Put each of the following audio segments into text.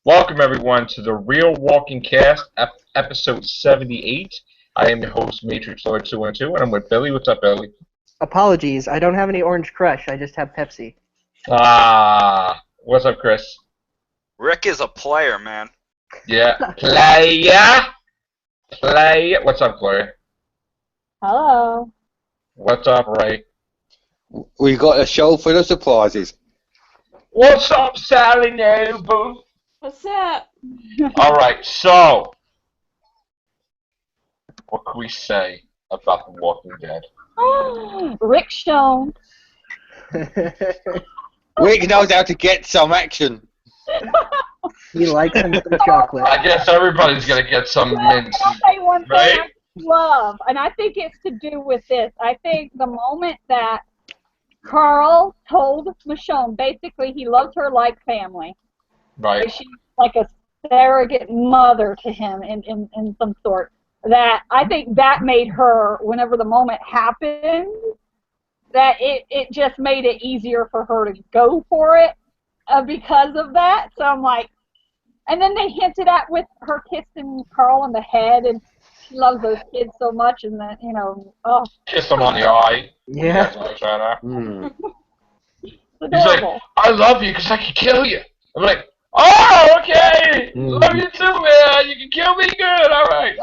Welcome everyone to the Real Walking Cast, episode 78. I am your host, Matrix Lord 212, and I'm with Billy. What's up, Billy? Apologies, I don't have any Orange Crush. I just have Pepsi. What's up, Chris? Rick is a player, man. Yeah, play. What's up, Gloria? Hello. What's up, Ray? We got a show full of surprises. What's up, Sally Noble? What's up? All right, so what can we say about The Walking Dead? Rick Michonne. Rick knows how to get some action. He likes him some chocolate. I guess everybody's gonna get some mint, I'll say one thing right? I love, and I think it's to do with this. I think the moment that Carl told Michonne, basically he loves her like family. Right. She's like a surrogate mother to him in some sort. That I think that made her, whenever the moment happened, that it just made it easier for her to go for it because of that. So I'm like, and then they hinted at with her kissing Carl on the head, and she loves those kids so much, and that, oh. Kiss him on the eye. Yeah. It's He's adorable. like, I love you because I can kill you. I'm like, oh, okay. Love you too, man. You can kill me good. All right.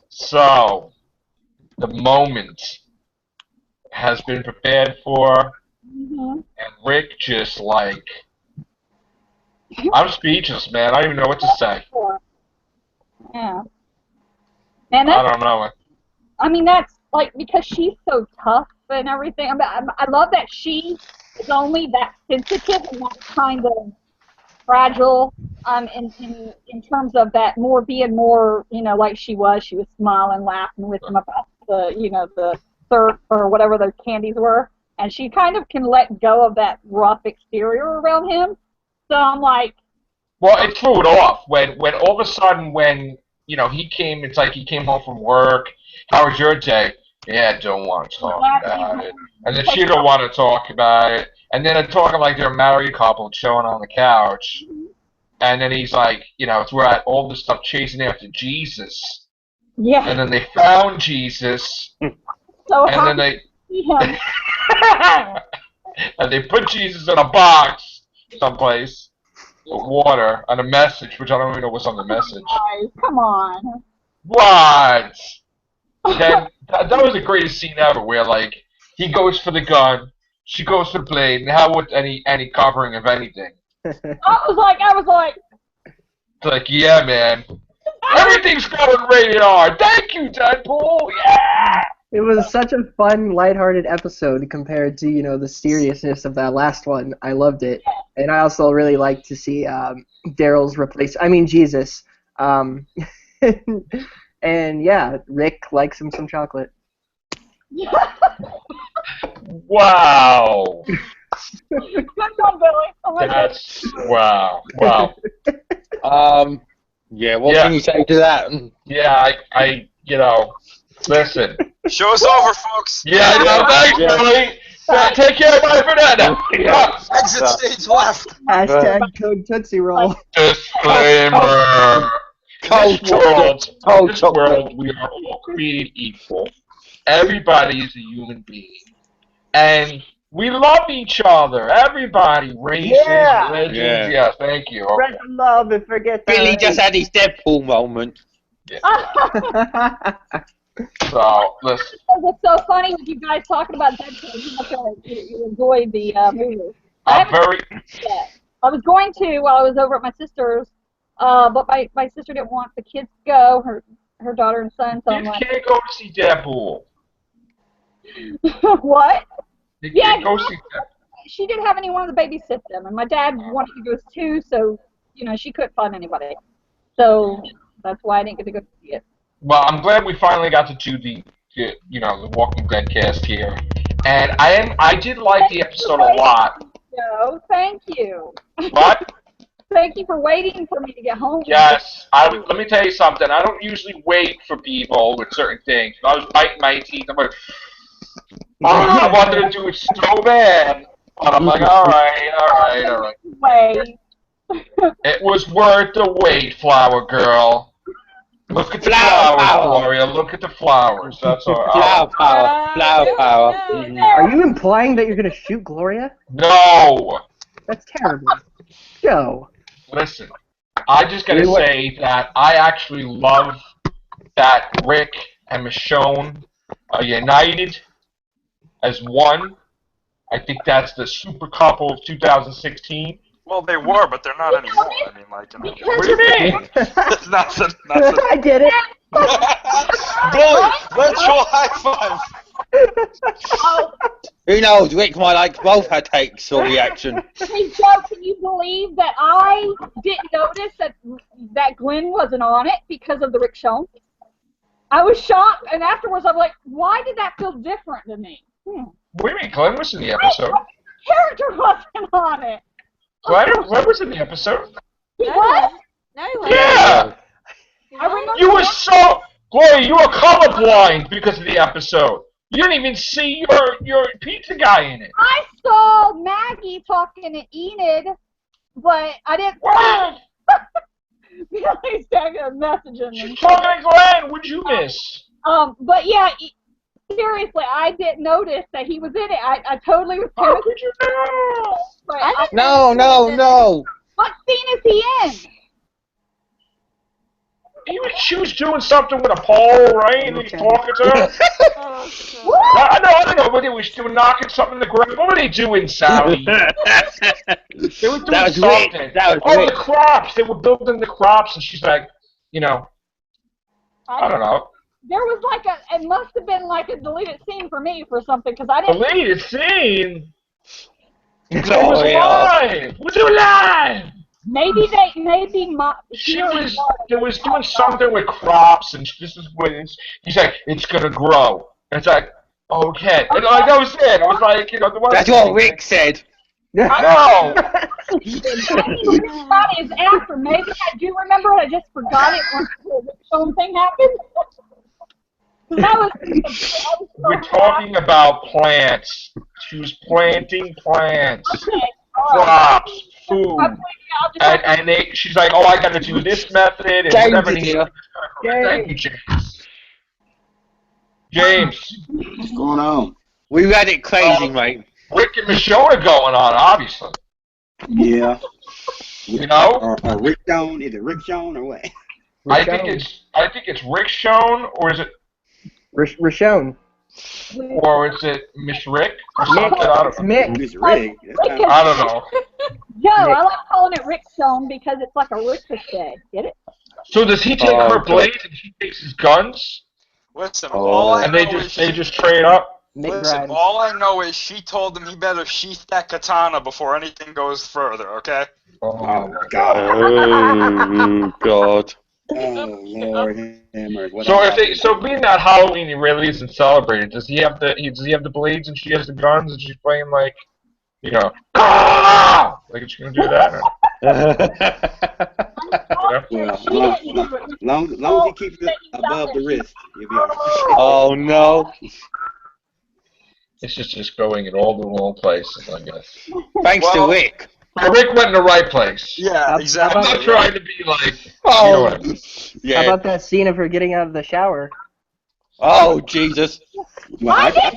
So, the moment has been prepared for, and Rick just like, I'm speechless, man. I don't even know what to say. Yeah. And I don't know. I mean, that's like because she's so tough and everything. I love that she is only that sensitive and that kind of fragile. In terms of that being more, like she was smiling, laughing with him about the surf or whatever those candies were, and she kind of can let go of that rough exterior around him. So I'm like, Well, it threw it off when all of a sudden when he came. It's like he came home from work. How was your day? Yeah, don't want to talk about it. And then she don't want to talk about it. And then they're talking like they're a married couple chilling on the couch. And then he's like, it's where all this stuff chasing after Jesus. yeah. And then they found Jesus. So And then they him. and they put Jesus in a box someplace with water and a message, which I don't even know what's on the message. Guys, come on. What? Then that was the greatest scene ever, where like he goes for the gun, she goes for the blade, and how with any covering of anything. I was like, It's like, yeah, man, everything's going rated R. Thank you, Deadpool. Yeah. It was such a fun, lighthearted episode compared to, the seriousness of that last one. I loved it. And I also really liked to see Daryl's Jesus. And yeah, Rick likes him some chocolate. Wow. good one, Billy. Oh my That's wow. Yeah, what can you say to that? Yeah, I listen. Show's over, folks. Yeah, thanks, Billy. Take care of my for that. Exit stage left. Hashtag Code Tootsie Roll. Disclaimer. Cold This world, we are all created equal. Everybody is a human being. And we love each other. Everybody. Races, religions. Yeah, thank you. Spread the love and forget that. Billy just had his Deadpool moment. So, listen. It's so funny with you guys talking about Deadpool. You must have you enjoyed the movie. I'm very... I was going to while I was over at my sister's, but my sister didn't want the kids to go, her daughter and son, so I'm You like... can't go see Deadpool. What? You can't go see Deadpool. She didn't have anyone to babysit them, and my dad wanted to go too, so, she couldn't find anybody. So that's why I didn't get to go see it. Well, I'm glad we finally got to do the Walking Dead cast here. And I did like the episode a lot. No, thank you. What? Thank you for waiting for me to get home. Yes. Let me tell you something. I don't usually wait for people with certain things. I was biting my teeth. I'm like, I wanted to do it so bad. But I'm like, all right. Anyway. It was worth the wait, flower girl. Look at the Flower flowers, power. Gloria. Look at the flowers. That's all. Flower power. Flower power. Mhm. Are you implying that you're gonna shoot Gloria? No. That's terrible. Joe. Listen, I just gotta say that I actually love that Rick and Michonne are united as one. I think that's the super couple of 2016. Well, they were, but they're not anymore. I mean, like, you know. What do you mean? It's not so. I get it. Bully, virtual high five. Oh, Who knows? Rick might like both her takes or reaction. hey, Joe, can you believe that I didn't notice that Glenn wasn't on it because of the Rick Michonne? I was shocked, and afterwards I'm like, why did that feel different to me? What do you mean? Glenn was in the episode. Character wasn't on it. Glenn was in the episode. He was? No, he wasn't. Yeah. I remember. You were so Gloria. You were colorblind because of the episode. You didn't even see your pizza guy in it. I saw Maggie talking to Enid, but I didn't. What? Billy's taking a message in She's talking to Glenn. What'd you miss? But yeah, seriously, I didn't notice that he was in it. I totally was. How could you know? But I didn't No, no, no. what scene is he in? She was doing something with a pole, right? And he's talking to her. Oh, I don't know what they were knocking something in the ground. What were they doing, Sally? They were doing That was something. Rick. That was Oh, Rick. the crops. They were building the crops, and she's like, you know, I don't know. There was like it must have been like a deleted scene for me for something, because I didn't. Deleted scene. It was Gloria. alive. Was it alive? Maybe They was doing something with crops, and this is what he's like, it's gonna grow. And it's like, okay. And like, that was it. It was like, you know, the one. That's what Rick said. I know. That is after. Maybe I do remember it. I just forgot it once the Michonne thing happened. We're talking about plants. She was planting plants, crops, food, and she's like, "Oh, I got to do this method and James whatever." is here. Thank you, James. James, What's going on? We had it crazy, mate. Rick and Michonne are going on, obviously. Yeah. You know, Or Rick Stone? Is it Rick Stone or what? I think it's Rick Shone, or is it, Rashone. or is it Miss Rick or something? I It's don't know. Mick. It's Rick. That's kind I don't know. Joe, I like calling it Rick Stone because it's like a ricochet. Get it? So does he take her blades and she takes his guns, Listen, Oh. all I and know they is just trade up? Mick listen, Grimes. all I know is she told him he better sheath that katana before anything goes further, okay? Oh my God. Oh, God. Oh Lord, hammer. What So I- being that Halloween he really isn't celebrated, does he have the blades and she has the guns and she's playing like, you know, ah! Like she's gonna do that? Or, Well, long as he keeps it above the wrist, you'll be all right. Oh, no. it's just going in all the wrong places, I guess. Thanks Well- to Rick. But Rick went in the right place. Yeah, How I'm exactly. not trying to be like, you know Oh, what I mean. How yeah. about that scene of her getting out of the shower? Oh, Jesus. Well, I can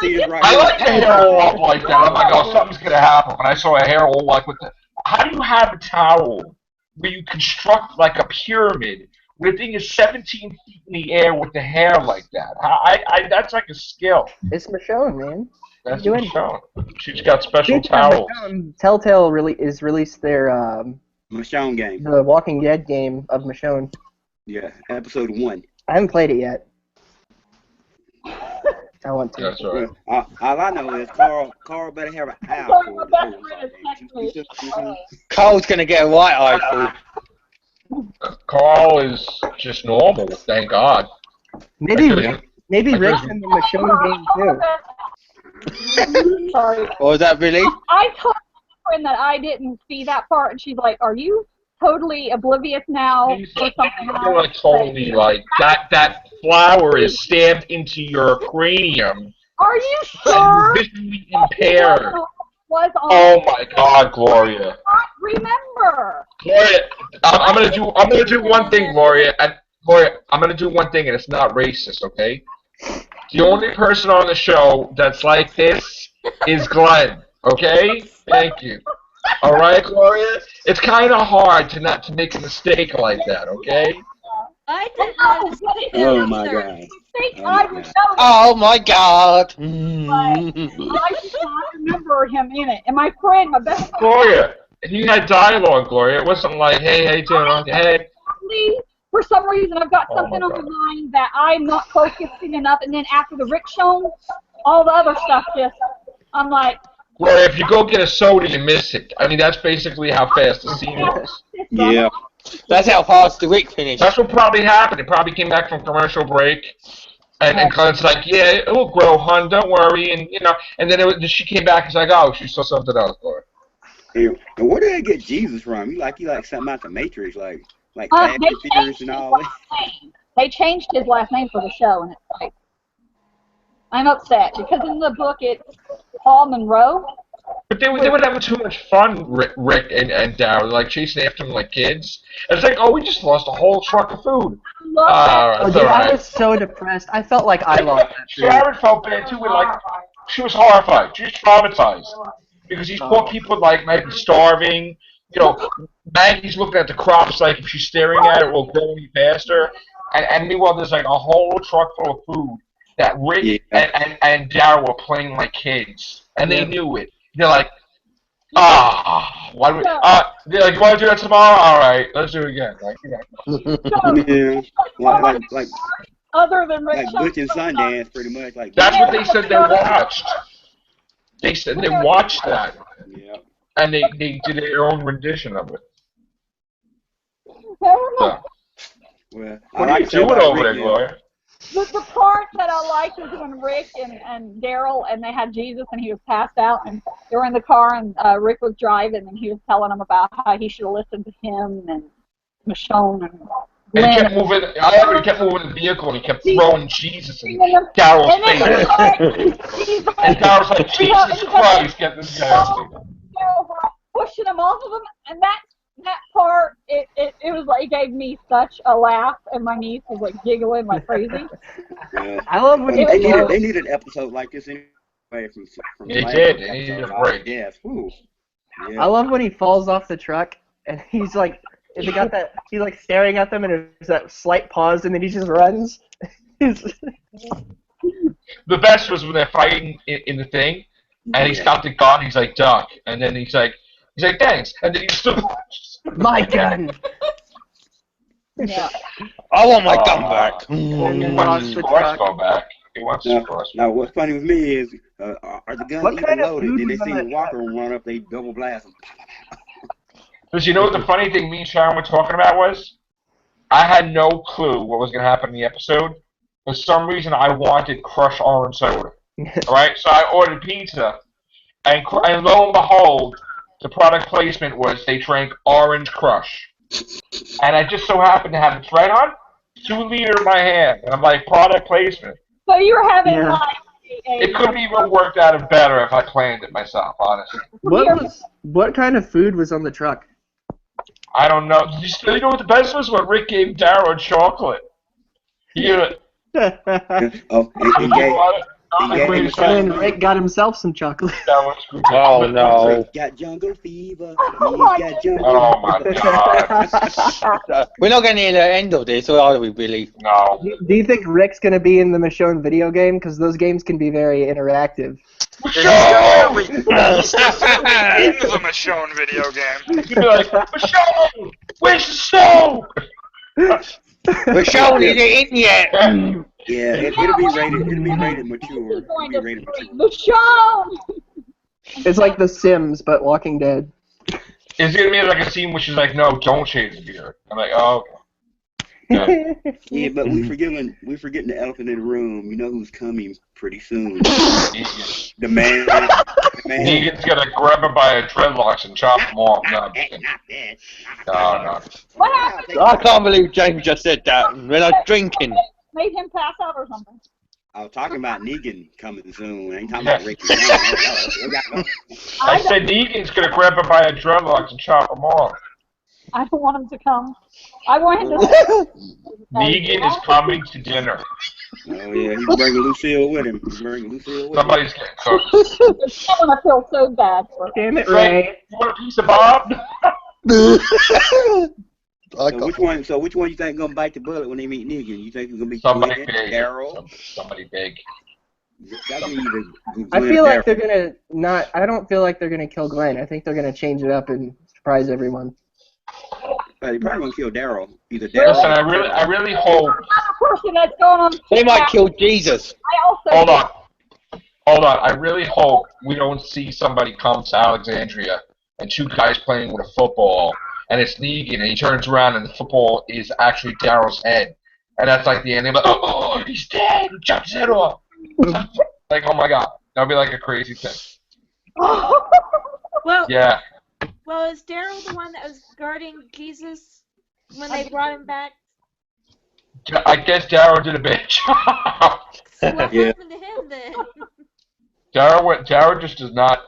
see this right I here. like the hair all up like that. I'm like, oh, something's gonna happen. When I saw a hair all like with the, how do you have a towel where you construct like a pyramid where the thing is 17 feet in the air with the hair like that? That's like a skill. It's Michonne, man. That's Do what anything. shown. She's got special Speaking of towels. Michonne, Telltale released their Michonne game. the Walking Dead game of Michonne. Yeah, episode 1. I haven't played it yet. I want to. That's right. Well, all I know is Carl better have an eye Sorry, for my it. best friend is texting me. Cole's going to get a right eyeful. Carl is just normal, thank God. Maybe Actually, maybe I Rick's couldn't- in the Michonne game too. Sorry. What was that, Billy? I told my friend that I didn't see that part, and she's like, "Are you totally oblivious now?" He's Or something like totally like that flower is stabbed into your cranium. Are you sure? Visually impaired. was on. Oh my God, Gloria. I remember. Gloria, I'm gonna do one thing, Gloria, and Gloria, I'm gonna do one thing, and it's not racist, okay? The only person on the show that's like this is Glenn, okay? Thank you. All right, Gloria. It's kind of hard to make a mistake like that, okay? I didn't notice Oh it my either. God. I think Oh I my would God. know, Oh my God. but I did not remember him in it. And my friend, my best friend, Gloria, you had dialogue, Gloria. It wasn't like, hey, how you doing? Okay, hey. Lee, for some reason, I've got Oh, something my on my God. mind that I'm not focusing enough. And then after the Rick show, all the other stuff just, I'm like, Gloria, if you go get a soda, you miss it. I mean, that's basically how fast the scene was. Yeah. That's how fast the week finished. That's what probably happened. It probably came back from commercial break. And Glenn's like, yeah, it will grow, hon. Don't worry. And and then she came back and she's like, oh, she saw something else, Gloria. And where did they get Jesus from? You like something out the Matrix, like they action changed figures his and all that. last name. They changed his last name for the show, and it's like, I'm upset because in the book it's Paul Monroe. But they would have too much fun, Rick and Darryl, like chasing after them like kids. And it's like, oh, we just lost a whole truck of food. I love that. Oh, It's dude, all I right. was so depressed. I felt like I lost that food. Sharon felt bad too. She was horrified. She was traumatized because these poor people might be starving. Maggie's looking at the crops like if she's staring at it, will grow any faster. And meanwhile, there's like a whole truck full of food that Rick and Darryl were playing like kids, and they knew it. They're like, why do we? They're like, you want to do that tomorrow? All right, let's do it again. Yeah. Like Other than Rick like Butch and Sundance, pretty much. Like That's what they said they watched. They said they watched that, Yeah. and they did their own rendition of it. So, Well, what are you doing over there, Gloria? The part that I liked was when Rick and Daryl and they had Jesus and he was passed out and they were in the car and Rick was driving and he was telling them about how he should have listened to him and Michonne and And he Glenn. kept moving. He kept moving the vehicle, and he kept throwing Jesus in Daryl's And then face. And Daryl's like, Jesus Christ, get this guy. Pushing him off of him, and that part, it was like, it gave me such a laugh, and my niece was like giggling like crazy. I love when they needed an episode like this anyway from They last did. episode. They needed a break. Yes. Ooh. Yeah. I love when he falls off the truck and he's like, he's like staring at them and there's that slight pause and then he just runs. The best was when they're fighting in the thing, and he's got the gun. He's like, duck, and then he's like, thanks, and then he's still. My gun. Yeah. I want my gun back. And then He launch wants the his crossbow truck. back. He wants his crossbow. Now, what's funny with me is, are the guns What even kind of loaded? food Then they was on see that the Walker run up, they double blast them. Because you know what the funny thing me and Sharon were talking about was? I had no clue what was going to happen in the episode. For some reason, I wanted crushed orange soda. Alright, so I ordered pizza, and lo and behold, the product placement was they drank Orange Crush. And I just so happened to have it right on 2 liter in my hand. And I'm like, product placement. So you were having like It could be even worked out better if I planned it myself, honestly. What kind of food was on the truck? I don't know. You know what the best was? When Rick gave Darrow chocolate. He Oh, and And then Rick got himself some chocolate. Oh no. Rick got jungle fever. He's got jungle Oh my fever. god. We're not getting to the end of this, or are we, Billy? No. Do you think Rick's going to be in the Michonne video game? Because those games can be very interactive. Michonne! He's into the Michonne video game. You'd be like, Michonne! Where's the soap? We're showing it in yet. Yeah, it'll be rated. It'll be rated mature. It'll be rated mature. Michonne! It's like The Sims, but Walking Dead. Is it gonna be like a scene where she's like, no, don't shave the beard? I'm like, oh, okay. Yeah. Yeah, but we're forgetting the elephant in the room. You know who's coming pretty soon. Negan's The man. gonna grab her by her dreadlocks and chop them off. No, I'm just kidding. No. What happened? I can't believe James just said that when I was drinking. Made him pass out or something. I was talking about Negan coming soon. I ain't talking about Ricky. No. I said Negan's gonna grab him by a dreadlocks and chop him off. I don't want him to come. I want him to. Negan is coming to dinner. Oh yeah, he's bringing Lucille with him. Somebody's getting cooked. I feel so bad for him. Damn it, Ray, Ray. you want a piece of Bob? So which one you think gonna bite the bullet when they meet Negan? You think it's gonna be Somebody Glenn, big. Daryl? Somebody big. I feel like they're gonna not. I don't feel like they're gonna kill Glenn. I think they're gonna change it up and surprise everyone. They probably gonna kill Daryl. Either Daryl. Listen, I really hope. Another person that's going on. They might kill Jesus. I also. Hold on. I really hope we don't see somebody come to Alexandria and two guys playing with a football, and it's Negan, and he turns around and the football is actually Daryl's head, and that's like the end. They're like, oh, he's dead. He chopped his head off. Like, oh my God, that'd be like a crazy thing. Well, Yeah. well, is Daryl the one that was guarding Jesus when they brought him back? I guess Daryl did a bad job. So what Yeah. happened to him then? Daryl just does not.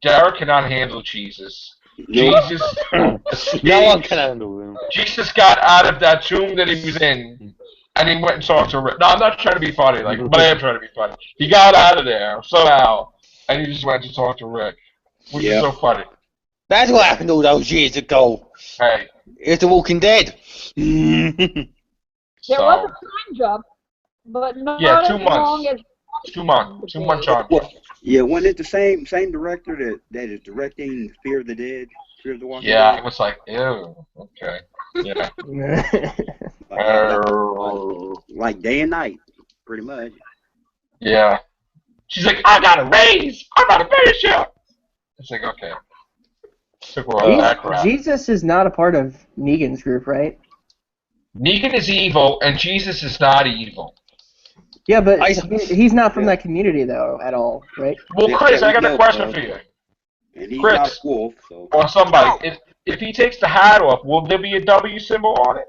Daryl cannot handle Jesus. Nope. Jesus. No one can handle him. Jesus got out of that tomb that he was in, and he went and talked to Rick. No, I'm not trying to be funny, but I am trying to be funny. He got out of there somehow, and he just went to talk to Rick, which is so funny. That's what happened all those years ago. Hey. It's The Walking Dead. There was a time jump, but not Yeah, as 2 long months. as. 2 months. 2 months on. Yeah, wasn't it the same director that is directing Fear of the Dead? Fear of the Walking Yeah, Dead? it was like, ew, okay. Yeah. Like day and night, pretty much. Yeah. She's like, I got a raise. I'm about to finish you. It's like, okay. Took her all that crap. Jesus is not a part of Negan's group, right? Negan is evil, and Jesus is not evil. Yeah, but he's not from that community, though, at all, right? Well, Chris, I got a question for you. And he's Chris. not a wolf, so. Or somebody. If he takes the hat off, will there be a W symbol on it?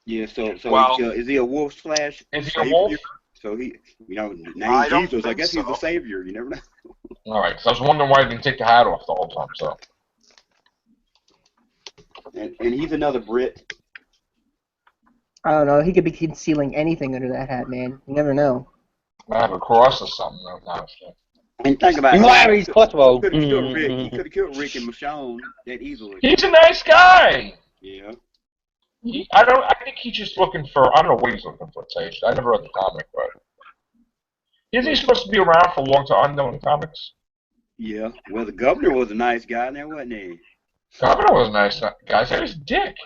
Yeah, so Well, is he a wolf slash? Is he a wolf? So he, I named don't Jesus. I think guess he's so. the savior. You never know. All right, because I was wondering why he didn't take the hat off the whole time. So. And he's another Brit. I don't know. He could be concealing anything under that hat, man. You never know. I have a cross or something. No, And think about You it. might have his crossbow. He could have killed Rick. He could have killed Rick and Michonne that easily. He's a nice guy. Yeah. I think he's just looking for. I don't know what he's looking for. Taste. I never read the comic, but isn't he supposed to be around for a long time? Unknown comics. Yeah. Well, the governor was a nice guy there, wasn't he? Governor was a nice guy. He was a dick.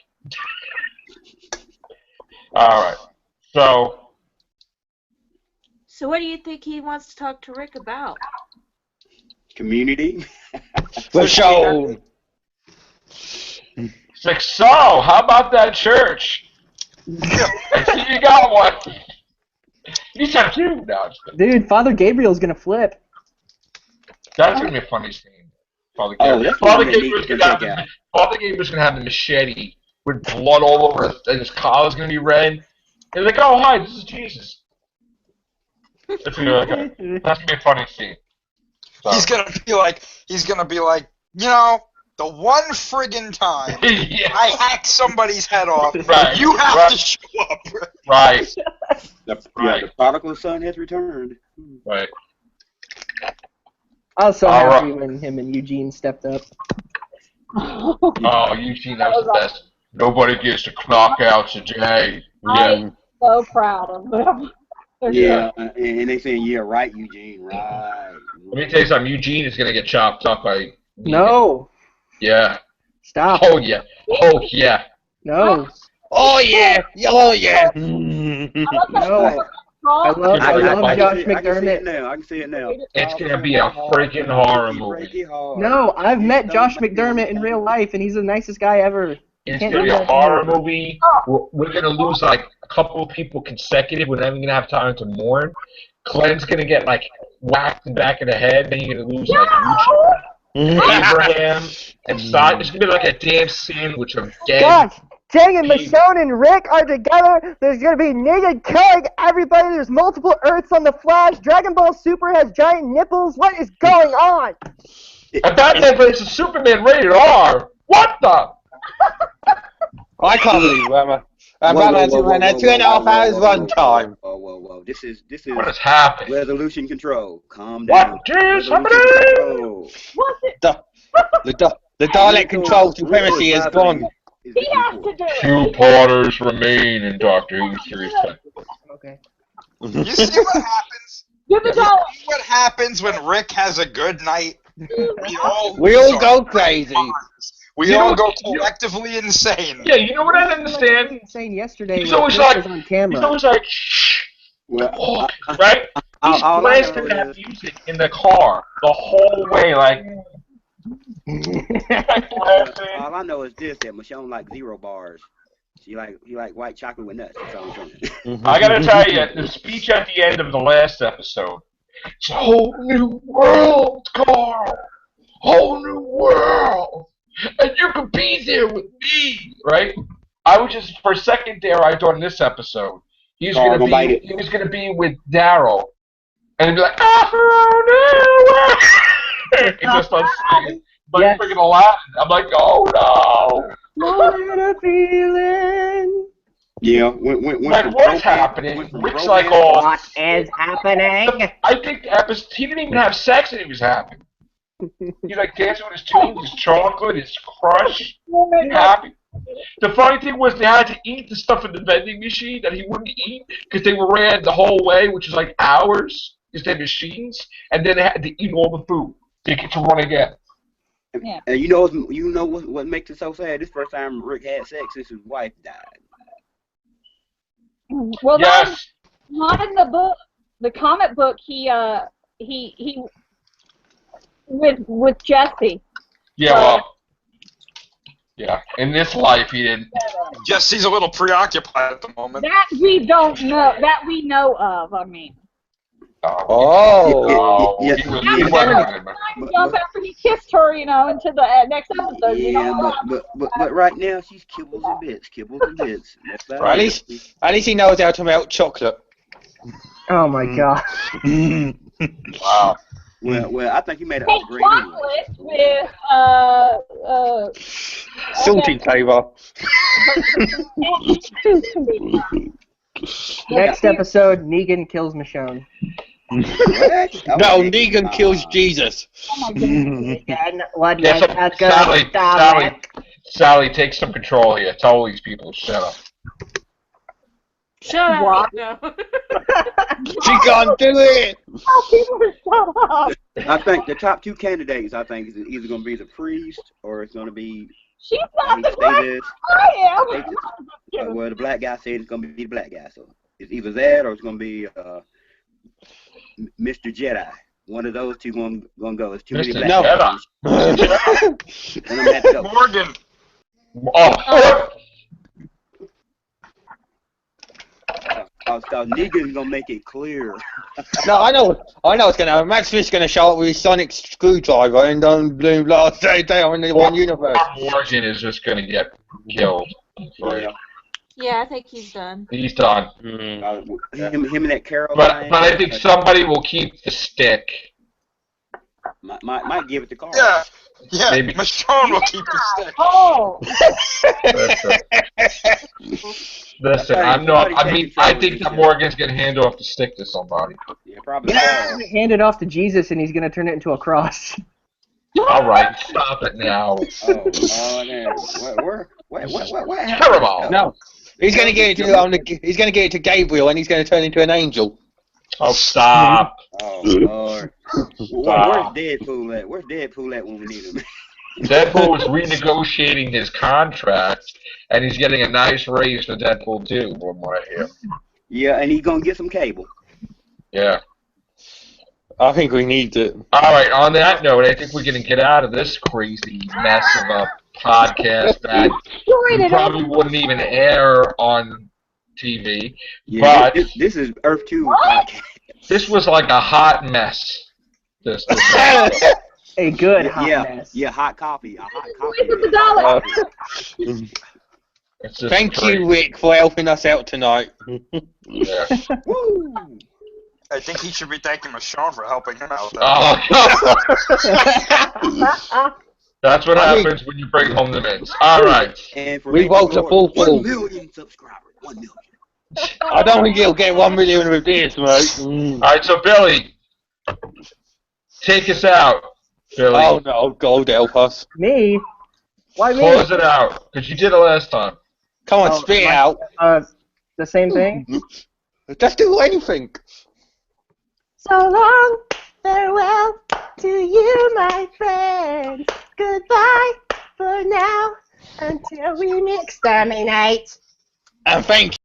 All right. So what do you think he wants to talk to Rick about? Community. Michonne. It's like, so, how about that church? I see you got one. You said two. No, Dude, Father Gabriel's gonna flip. that's gonna be a funny scene. Father That's Gabriel's gonna have the machete with blood all over it, and his collar's gonna be red. And like, oh hi, this is Jesus. That's gonna be a funny scene. So. He's gonna be like, the one friggin' time Yeah. I hacked somebody's head off, Right, you have right. to show up. Right. Yeah, the prodigal son has returned. Right. I was so All happy right. when him and Eugene stepped up. Oh, Eugene, that was the best. Nobody gets to clock out today. I'm so proud of them. Yeah, and they saying, yeah, right, Eugene, right. Let me tell you something. Eugene is gonna get chopped up by. No. Yeah. Stop. Oh yeah. Oh yeah. No. Oh yeah. Oh yeah. No. I love Josh McDermott. I can see it now. It's gonna be a freaking horror movie. No, I've met Josh McDermott in real life, and he's the nicest guy ever. It's Can't gonna be do a that. horror movie. We're gonna lose like a couple of people consecutive. We're not even gonna have time to mourn. Glenn's gonna get like whacked in the back of the head. Then you're gonna lose like Abraham and Sod. It's gonna be like a damn sandwich of dead. Josh, Dang it, Michonne and Rick are together. There's gonna be Negan killing everybody. There's multiple Earths on the Flash. Dragon Ball Super has giant nipples. What is going on? And Batman vs Superman rated R. What the? I can't believe Batman Superman had 2.5 hours runtime. Whoa. This is What is happening? resolution control. Calm down. What is Resolution happening? control. What's it? The Dalek control supremacy is gone. He has to do it. 2 quarters remain in Doctor Who series. Okay. You see what happens? Give the You dollar. see what happens when Rick has a good night? We all go crazy. We all go collectively insane. Yeah, you know what I didn't understand? Saying yesterday, He's when always Rick like, was on camera. he's always like, shh, Well, right? He's all I blasting know that is- music in the car the whole way, like. all I know is this: that Michonne like 0 bars. He like white chocolate with nuts. That's all I'm saying. I gotta tell you, the speech at the end of the last episode. It's a whole new world, Carl. Whole new world, and you can be there with me, right? I was just for a second there. I thought in this episode he was gonna be with Daryl, and he'd be like, "Oh no!" He just starts singing, but Yes. freaking Aladdin. I'm like, "Oh no!" What a feeling. Yeah. When Like, what's happening? Rick's like, "Oh." What is happening? I think the episode, he didn't even have sex and he was happy. He's like dancing with his tunes, his chocolate, his crush, happy. The funny thing was they had to eat the stuff in the vending machine that he wouldn't eat because they were ran the whole way, which was like hours, because they're machines, and then they had to eat all the food to get to run again. Yeah. And you know what makes it so sad? This first time Rick had sex since his wife died. Well, Yes. not in the book. The comic book, he with Jesse. Yeah, well, yeah. In this life, he didn't. Jesse's a little preoccupied at the moment. That we don't know. That we know of. I mean. Oh. He wasn't good. Jump after he kissed her, into the next episode. Yeah, but right now she's kibbles and bits. That's about At it. least he knows how to melt chocolate. Oh my god. Wow. Well, I think you made it Take great. chocolate with Salty flavor. Next episode, Negan kills Michonne. No, Negan kills Jesus. Negan, what Yeah, makes us gonna stop it? Sally, take some control here. Tell all these people to shut up. Shut up. What? No. She can't do it. Oh, people shut up. I think the top 2 candidates, is either going to be the priest or it's going to be. She's not the Say black. this. I am. Well, the black guy said it's going to be the black guy, so it's either that or it's going to be Mr. Jedi. One of those two going to go. It's too many Mr. black guys. Jedi. One of them has to go. Morgan. Oh. So Negan's gonna make it clear. No, I know what's gonna happen. Max Smith's gonna show up with his sonic screwdriver and do last day on the one universe. Morgan is just gonna get killed. Yeah, I think he's done. He's done. Him and that Carol. But I think somebody will keep the stick. Might give it to Carl. Yeah. Maybe. Michonne will keep the stick. Oh. Listen, I think that Morgan's gonna hand off the stick to somebody. Yeah, probably. Hand it off to Jesus, and he's gonna turn it into a cross. All right, stop it now. Oh, man. What happened? Terrible. No, he's gonna get it to Gabriel, and he's gonna turn into an angel. Oh, stop. Oh, Lord. Where's Deadpool at? Where's Deadpool at when we need him? Deadpool is renegotiating his contract, and he's getting a nice raise for Deadpool 2, from what I hear. Yeah, and he's gonna get some cable. Yeah. I think we need it. All right, on that note, I think we're going to get out of this crazy mess of a podcast that we probably wouldn't even air on TV. Yeah, But this is Earth 2 podcast. this was like a hot mess. This A good hot yeah, mess. Yeah, hot coffee. A hot Where's the coffee. dollar? It's just Thank crazy. you, Rick, for helping us out tonight. Yeah. Woo! I think he should be thanking Michonne for helping him out. Though. Oh, that's what happens when you bring home the mints. All right. And for We making vote a Gloria full 1 million subscribers. 1 million. I don't think he'll get 1 million with this, mate. All right, so Billy, take us out. Billy, Oh no, God help us. Me? Why me? close it out because you did it last time. Come on, Oh, spit it my- out. The same thing? Just do anything. So long, farewell to you, my friends. Goodbye for now until we meet Exterminate. And thank